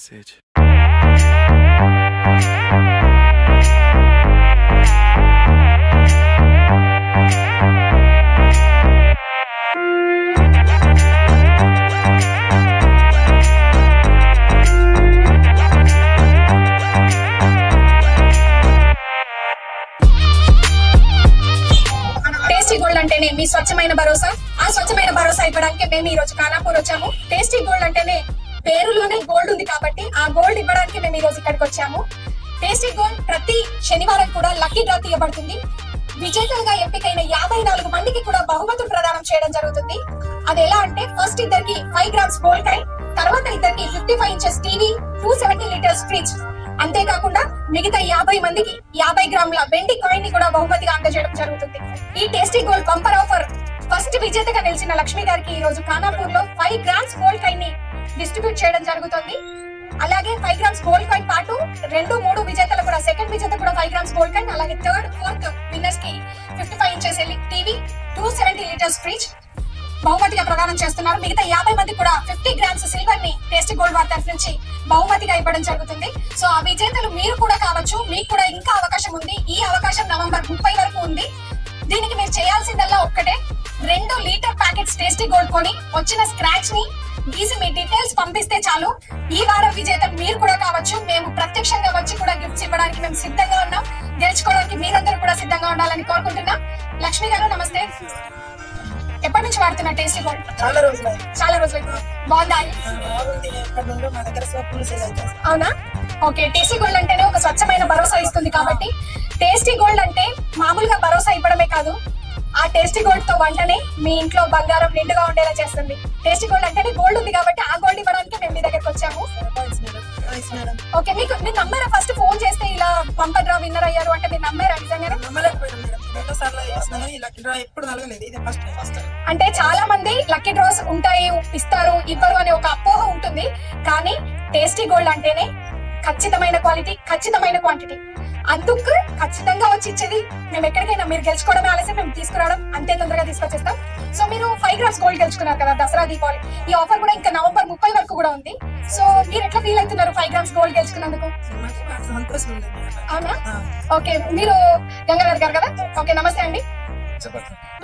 Sage. Tasty gold అంటేనే మీ స్వచ్ఛమైన భరోసా. ఆ స్వచ్ఛమైన భరోసా ఇవ్వడానికి మేము ఈ రోజు ఖానాపూర్ వచ్చాము. టేస్టీ గోల్డ్ అంటేనే పేరులోనే గోల్డ్ ఉంది కాబట్టి ఆ గోల్డ్ ఇవ్వడానికి మేము ఈ రోజు ఇక్కడికి వచ్చాము. టేస్టీ గోల్డ్ ప్రతి శనివారం కూడా లక్కీ డ్రా తీయబడుతుంది. విజేతలుగా ఎంపికైన 54 మందికి కూడా బహుమతులు ప్రదానం చేయడం జరుగుతుంది. అది ఎలా అంటే ఫస్ట్ ఇద్దరికి 5 గ్రామ్స్ గోల్డ్ కాయిన్, తర్వాత ఇద్దరికి 55 ఇంచెస్ టీవీ, 270 లీటర్స్ ఫ్రిడ్జ్, అంతేకాకుండా మిగతా 50 మందికి 50 గ్రాముల వెండి కాయిన్ ని కూడా బహుమతిగా అందజేయడం జరుగుతుంది. ఈ tasty gold bumper offer first విజేతగా నిలిచిన లక్ష్మి గారికి ఈ రోజు ఖానాపూర్ లో 5 గ్రామ్స్ గోల్డ్ కాయిన్ ని డిస్ట్రిబ్యూట్ చేయడం జరుగుతుంది. అలాగే 5 గ్రామ్స్ గోల్డ్ కాయిన్ పాటు 2, 3 విజేతలు కూడా సెకండ్ విజేత కూడా 5 గ్రామ్స్ గోల్డ్ కాయిన్, అలాగే థర్డ్, ఫోర్త్ విన్నర్స్ కి 55 ఇంచెస్ టీవీ, 270 లీటర్స్ ఫ్రిడ్జ్ బహుమతిగా ప్రదానం చేస్తున్నారు. మిగతా 50 మంది కూడా 50 గ్రామ్స్ సిల్వర్ ని టేస్టీ గోల్డ్ వారి తరఫు నుంచి బహుమతిగా ఇవ్వడం జరుగుతుంది. సో ఆ విజేతలు మీరు కూడా కావచ్చు. మీకు కూడా ఇంకా అవకాశం ఉంది. ఈ అవకాశం నవంబర్ 30 వరకు ఉంది. దీనికి మీరు చేయాల్సిందల్లా ఒక్కటే, 2 లీటర్ ప్యాకెట్స్ టేస్టీ గోల్డ్ కొని వచ్చిన స్క్రాచ్ ని గీసి మీ డీటెయిల్స్ పంపిస్తే చాలు. ఈ వారం విజేత మీరు కూడా కావచ్చు. మేము ప్రత్యక్షంగా వచ్చి కూడా గిఫ్ట్స్ ఇవ్వడానికి మేము సిద్ధంగా ఉన్నాం. గెలుచుకోవడానికి మీరందరూ కూడా సిద్ధంగా ఉండాలని కోరుకుంటున్నాం. లక్ష్మి గారు నమస్తే. ఎప్పటి నుంచి వాడుతున్నా టేస్టీ గోల్డ్? చాలా రోజులు. బాగుందా? అవునా? ఓకే. టేస్టీ గోల్డ్ అంటేనే ఒక స్వచ్ఛమైన భరోసా ఇస్తుంది కాబట్టి టేస్టీ గోల్డ్ అంటే మామూలుగా భరోసా ఇవ్వడమే కాదు, ఆ టేస్టీ గోల్డ్ తో వంటనే మీ ఇంట్లో బంగారం నిండుగా ఉండేలా చేస్తుంది. టేస్టీ గోల్డ్ అంటేనే గోల్డ్ ఉంది కాబట్టి ఆ గోల్డ్ ఇవ్వడానికి మేము మీ దగ్గరకు వచ్చాము. ఓకే, మీరు నమ్మారా? ఫస్ట్ ఫోన్ చేస్తే ఇలా బంపర్ డ్రా విన్నర్ అయ్యారు అంటే మీరు నమ్మారా నిజంగానే? అంటే చాలా మంది లక్కీ డ్రాస్ ఉంటాయి, ఇస్తారు, ఇవ్వరు అనే ఒక అపోహ ఉంటుంది. కానీ టేస్టీ గోల్డ్ అంటేనే ఖచ్చితమైన క్వాలిటీ, ఖచ్చితమైన క్వాంటిటీ. అందుకు ఖచ్చితంగా వచ్చి ఇచ్చేది మేము ఎక్కడికైనా. మీరు గెలుచుకోవడమే ఆలస్యం, మేము తీసుకురావడం అంతే తొందరగా తీసుకొచ్చేస్తాం. సో మీరు 5 గ్రామ్స్ గోల్డ్ గెలుచుకున్నారు కదా దసరా దీపావళి, ఈ ఆఫర్ కూడా ఇంకా నవంబర్ 30 వరకు కూడా ఉంది. సో మీరు ఎట్లా ఫీల్ అవుతున్నారు 5 గ్రామ్స్ గోల్డ్ గెలుచుకున్నందుకు? అవునా? ఓకే, మీరు గంగాధర్ గారు కదా? ఓకే, నమస్తే అండి.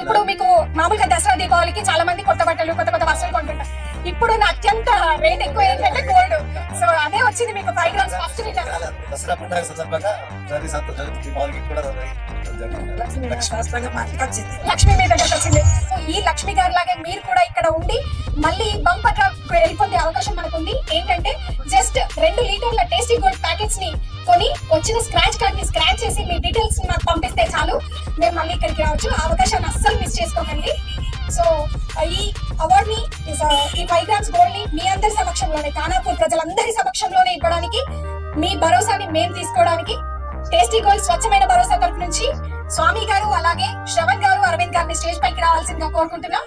ఇప్పుడు మీకు మామూలుగా దసరా దీపావళికి చాలా మంది కొత్త బట్టలు, కొత్త కొత్త వస్తువులు కొంటుంటారు. ఇప్పుడు అత్యంత రేట్ ఎక్కువ ఏంటంటే గోల్డ్. సో అదే వచ్చింది మీకు 5 గ్రామ్స్ ఫస్ట్ లీటర్. లక్ష్మి మీ దగ్గరకు వచ్చింది. ఈ లక్ష్మి గారి లాగే మీరు కూడా ఇక్కడ ఉండి మళ్ళీ బంపర్ డ్రా వెళ్ళిపోయే అవకాశం మనకు ఉంది. ఏంటంటే జస్ట్ 2 లీటర్ల టేస్టీ గోల్డ్ ప్యాకెట్స్ ని కొని వచ్చిన స్క్రాచ్ కార్డ్ ని స్క్రాచ్ చేసి మీ డీటెయిల్స్ మాకు పంపిస్తే చాలు, మేము మళ్ళీ ఇక్కడికి రావచ్చు. ఆ అవకాశాన్ని అస్సలు మిస్ చేసుకోకండి. సో ఈ అవార్డ్ ని, ఈ 5 గ్రామ్స్ గోల్డ్ ని మీ అందరి సమక్షంలోనే, ఖానాపూర్ ప్రజలందరి సమక్షంలోనే ఇవ్వడానికి, మీ భరోసాని మేము తీసుకోవడానికి టేస్టీ గోల్డ్ స్వచ్ఛమైన భరోసా తరఫు నుంచి స్వామి గారు, అలాగే శ్రవణ్ గారు, అరవింద్ గారిని స్టేజ్ పైకి రావాల్సిందిగా కోరుకుంటున్నాం.